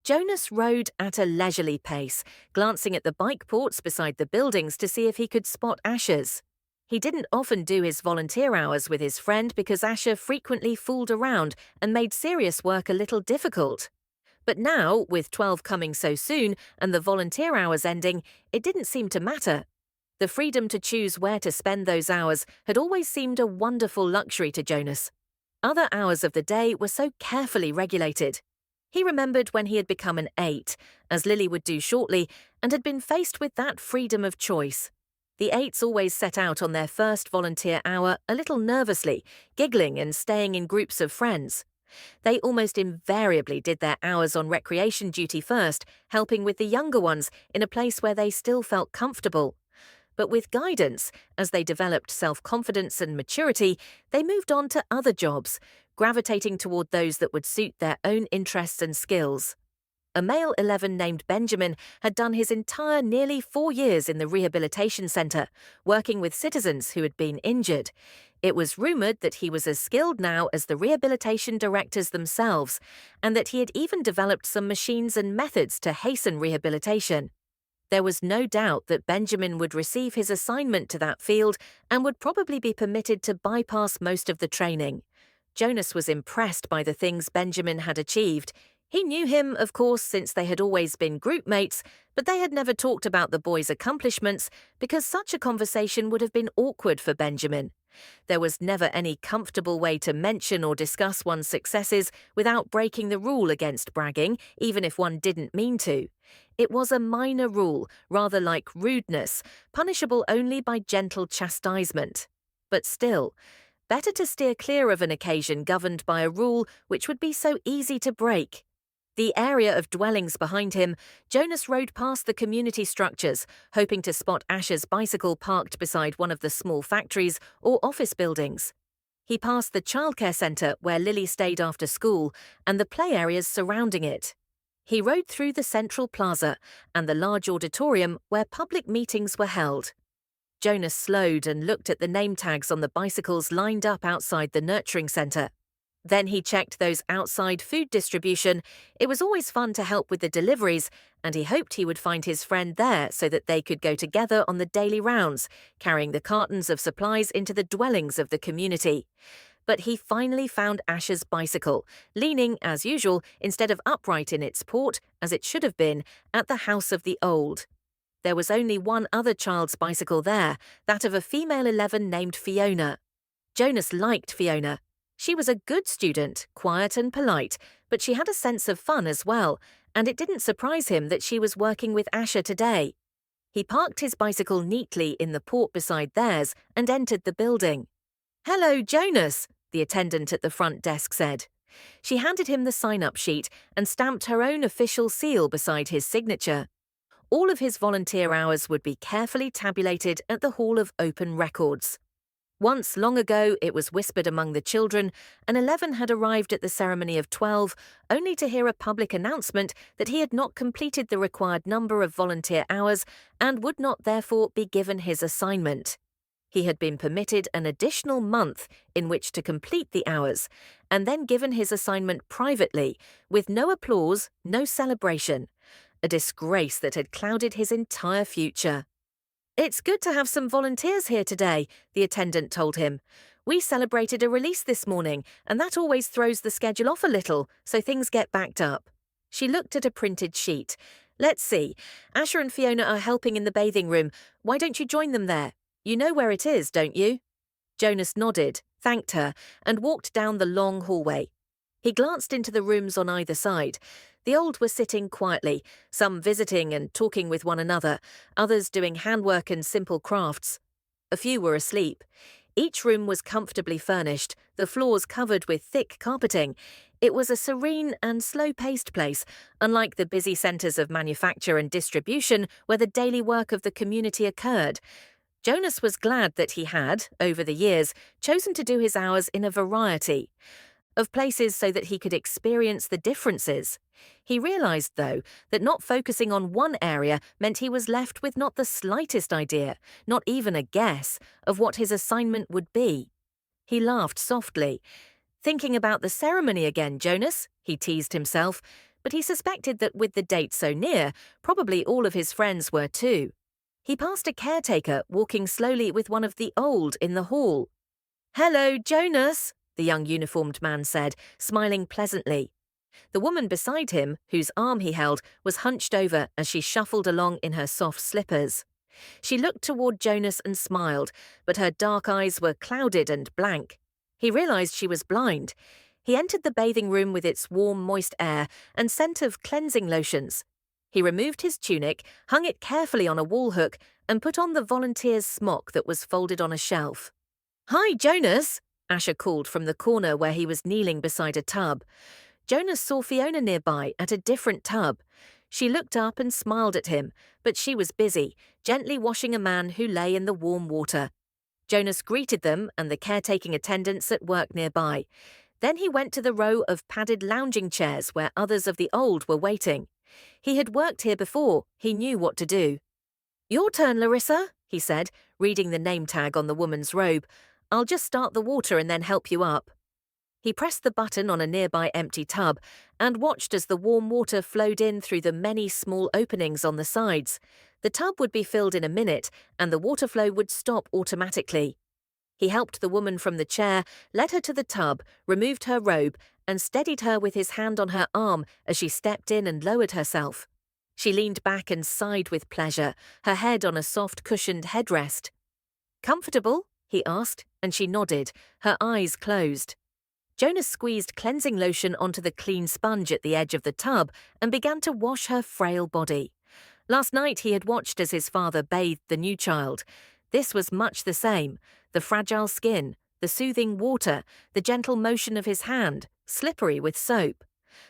Jonas rode at a leisurely pace, glancing at the bike ports beside the buildings to see if he could spot Asher's. He didn't often do his volunteer hours with his friend because Asher frequently fooled around and made serious work a little difficult. But now, with 12 coming so soon and the volunteer hours ending, it didn't seem to matter. The freedom to choose where to spend those hours had always seemed a wonderful luxury to Jonas. Other hours of the day were so carefully regulated. He remembered when he had become an 8, as Lily would do shortly, and had been faced with that freedom of choice. The 8s always set out on their first volunteer hour a little nervously, giggling and staying in groups of friends. They almost invariably did their hours on recreation duty first, helping with the younger ones in a place where they still felt comfortable. But with guidance, as they developed self-confidence and maturity, they moved on to other jobs, gravitating toward those that would suit their own interests and skills. A male 11 named Benjamin had done his entire nearly 4 years in the rehabilitation centre, working with citizens who had been injured. It was rumoured that he was as skilled now as the rehabilitation directors themselves, and that he had even developed some machines and methods to hasten rehabilitation. There was no doubt that Benjamin would receive his assignment to that field and would probably be permitted to bypass most of the training. Jonas was impressed by the things Benjamin had achieved. He knew him, of course, since they had always been group mates, but they had never talked about the boy's accomplishments because such a conversation would have been awkward for Benjamin. There was never any comfortable way to mention or discuss one's successes without breaking the rule against bragging, even if one didn't mean to. It was a minor rule, rather like rudeness, punishable only by gentle chastisement. But still, better to steer clear of an occasion governed by a rule which would be so easy to break. The area of dwellings behind him, Jonas rode past the community structures, hoping to spot Asher's bicycle parked beside one of the small factories or office buildings. He passed the childcare centre where Lily stayed after school and the play areas surrounding it. He rode through the central plaza and the large auditorium where public meetings were held. Jonas slowed and looked at the name tags on the bicycles lined up outside the nurturing centre. Then he checked those outside food distribution. It was always fun to help with the deliveries, and he hoped he would find his friend there so that they could go together on the daily rounds, carrying the cartons of supplies into the dwellings of the community. But he finally found Asher's bicycle, leaning, as usual, instead of upright in its port, as it should have been, at the house of the old. There was only one other child's bicycle there, that of a female 11 named Fiona. Jonas liked Fiona. She was a good student, quiet and polite, but she had a sense of fun as well, and it didn't surprise him that she was working with Asher today. He parked his bicycle neatly in the port beside theirs and entered the building. "Hello, Jonas," the attendant at the front desk said. She handed him the sign-up sheet and stamped her own official seal beside his signature. All of his volunteer hours would be carefully tabulated at the Hall of Open Records. Once, long ago, it was whispered among the children, an 11 had arrived at the ceremony of 12, only to hear a public announcement that he had not completed the required number of volunteer hours and would not therefore be given his assignment. He had been permitted an additional month in which to complete the hours, and then given his assignment privately, with no applause, no celebration. A disgrace that had clouded his entire future. "It's good to have some volunteers here today," the attendant told him. "We celebrated a release this morning, and that always throws the schedule off a little, so things get backed up." She looked at a printed sheet. "Let's see. Asher and Fiona are helping in the bathing room. Why don't you join them there? You know where it is, don't you?" Jonas nodded, thanked her, and walked down the long hallway. He glanced into the rooms on either side. The old were sitting quietly, some visiting and talking with one another, others doing handwork and simple crafts. A few were asleep. Each room was comfortably furnished, the floors covered with thick carpeting. It was a serene and slow-paced place, unlike the busy centres of manufacture and distribution where the daily work of the community occurred. Jonas was glad that he had, over the years, chosen to do his hours in a variety of places so that he could experience the differences. He realised, though, that not focusing on one area meant he was left with not the slightest idea, not even a guess, of what his assignment would be. He laughed softly. "Thinking about the ceremony again, Jonas?" he teased himself. but he suspected that with the date so near, probably all of his friends were too. He passed a caretaker walking slowly with one of the old in the hall. "Hello, Jonas," the young uniformed man said, smiling pleasantly. The woman beside him, whose arm he held, was hunched over as she shuffled along in her soft slippers. She looked toward Jonas and smiled, but her dark eyes were clouded and blank. He realized she was blind. He entered the bathing room with its warm, moist air and scent of cleansing lotions. He removed his tunic, hung it carefully on a wall hook, and put on the volunteer's smock that was folded on a shelf. "Hi, Jonas," Asher called from the corner where he was kneeling beside a tub. Jonas saw Fiona nearby at a different tub. She looked up and smiled at him, but she was busy, gently washing a man who lay in the warm water. Jonas greeted them and the caretaking attendants at work nearby. Then he went to the row of padded lounging chairs where others of the old were waiting. He had worked here before, he knew what to do. "Your turn, Larissa," he said, reading the name tag on the woman's robe. "I'll just start the water and then help you up." He pressed the button on a nearby empty tub and watched as the warm water flowed in through the many small openings on the sides. The tub would be filled in a minute, and the water flow would stop automatically. He helped the woman from the chair, led her to the tub, removed her robe, and steadied her with his hand on her arm as she stepped in and lowered herself. She leaned back and sighed with pleasure, her head on a soft cushioned headrest. "Comfortable?" he asked, and she nodded, her eyes closed. Jonas squeezed cleansing lotion onto the clean sponge at the edge of the tub and began to wash her frail body. Last night he had watched as his father bathed the new child. This was much the same: the fragile skin, the soothing water, the gentle motion of his hand, slippery with soap.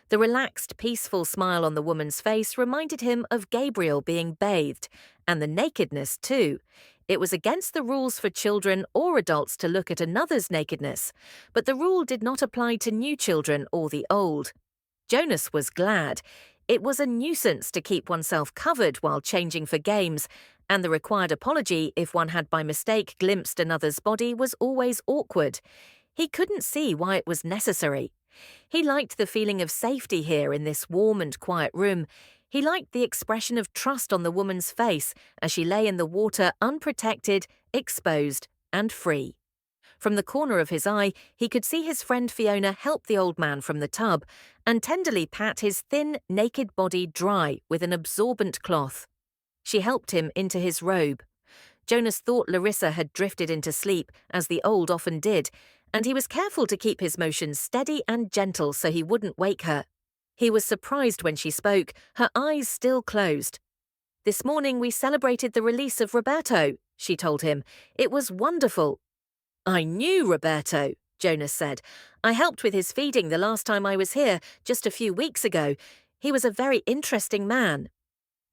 The relaxed, peaceful smile on the woman's face reminded him of Gabriel being bathed, and the nakedness too. It was against the rules for children or adults to look at another's nakedness, but the rule did not apply to new children or the old. Jonas was glad. It was a nuisance to keep oneself covered while changing for games, and the required apology if one had by mistake glimpsed another's body was always awkward. He couldn't see why it was necessary. He liked the feeling of safety here in this warm and quiet room. He liked the expression of trust on the woman's face as she lay in the water unprotected, exposed, and free. From the corner of his eye, he could see his friend Fiona help the old man from the tub and tenderly pat his thin, naked body dry with an absorbent cloth. She helped him into his robe. Jonas thought Larissa had drifted into sleep, as the old often did, and he was careful to keep his motions steady and gentle so he wouldn't wake her. He was surprised when she spoke, her eyes still closed. "This morning we celebrated the release of Roberto," she told him. "It was wonderful." "I knew Roberto," Jonas said. "I helped with his feeding the last time I was here, just a few weeks ago. He was a very interesting man."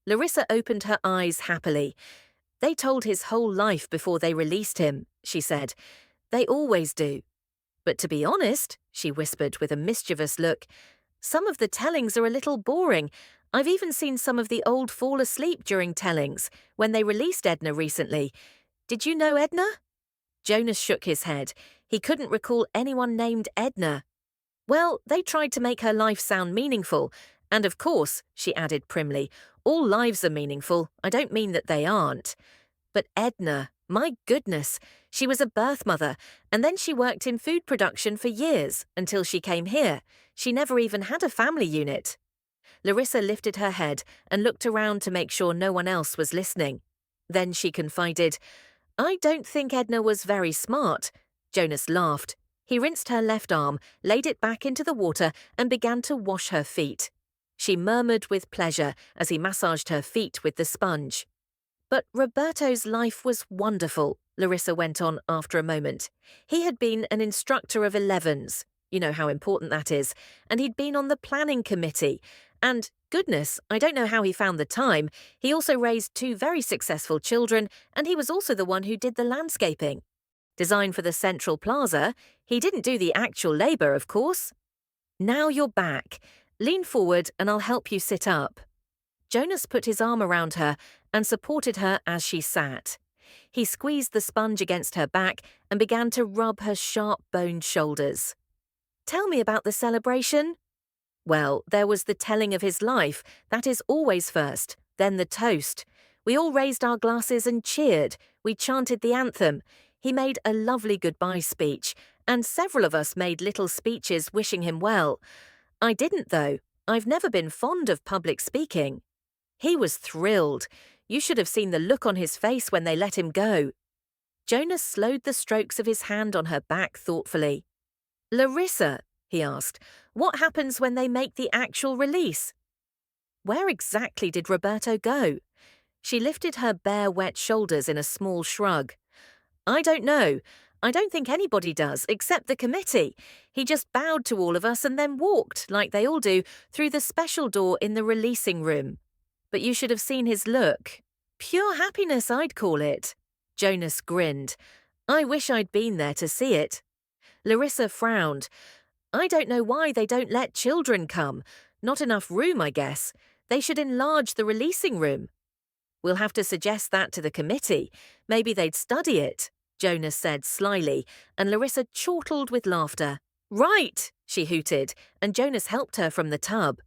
Larissa opened her eyes happily. "They told his whole life before they released him," she said. "They always do. But to be honest," she whispered with a mischievous look, "some of the tellings are a little boring. I've even seen some of the old fall asleep during tellings, when they released Edna recently. Did you know Edna?" Jonas shook his head. He couldn't recall anyone named Edna. "Well, they tried to make her life sound meaningful. And of course," she added primly, "all lives are meaningful. I don't mean that they aren't. But Edna, my goodness, she was a birth mother, and then she worked in food production for years until she came here. She never even had a family unit." Larissa lifted her head and looked around to make sure no one else was listening. Then she confided, "I don't think Edna was very smart." Jonas laughed. He rinsed her left arm, laid it back into the water, and began to wash her feet. She murmured with pleasure as he massaged her feet with the sponge. "But Roberto's life was wonderful," Larissa went on after a moment. "He had been an instructor of 11s. You know how important that is. And he'd been on the planning committee. And, goodness, I don't know how he found the time. He also raised 2 very successful children, and he was also the one who did the landscaping. Design for the Central Plaza. He didn't do the actual labor, of course. Now you're back. Lean forward and I'll help you sit up." Jonas put his arm around her and supported her as she sat. He squeezed the sponge against her back and began to rub her sharp-boned shoulders. "Tell me about the celebration." Well, there was the telling of his life. That is always first. Then the toast. We all raised our glasses and cheered. We chanted the anthem. He made a lovely goodbye speech, and several of us made little speeches wishing him well. I didn't, though. I've never been fond of public speaking. He was thrilled. You should have seen the look on his face when they let him go. Jonas slowed the strokes of his hand on her back thoughtfully. Larissa, he asked, what happens when they make the actual release? Where exactly did Roberto go? She lifted her bare, wet shoulders in a small shrug. I don't know. I don't think anybody does, except the committee. He just bowed to all of us and then walked, like they all do, through the special door in the releasing room. But you should have seen his look. Pure happiness, I'd call it. Jonas grinned. I wish I'd been there to see it. Larissa frowned. I don't know why they don't let children come. Not enough room, I guess. They should enlarge the releasing room. We'll have to suggest that to the committee. Maybe they'd study it, Jonas said slyly, and Larissa chortled with laughter. Right, she hooted, and Jonas helped her from the tub.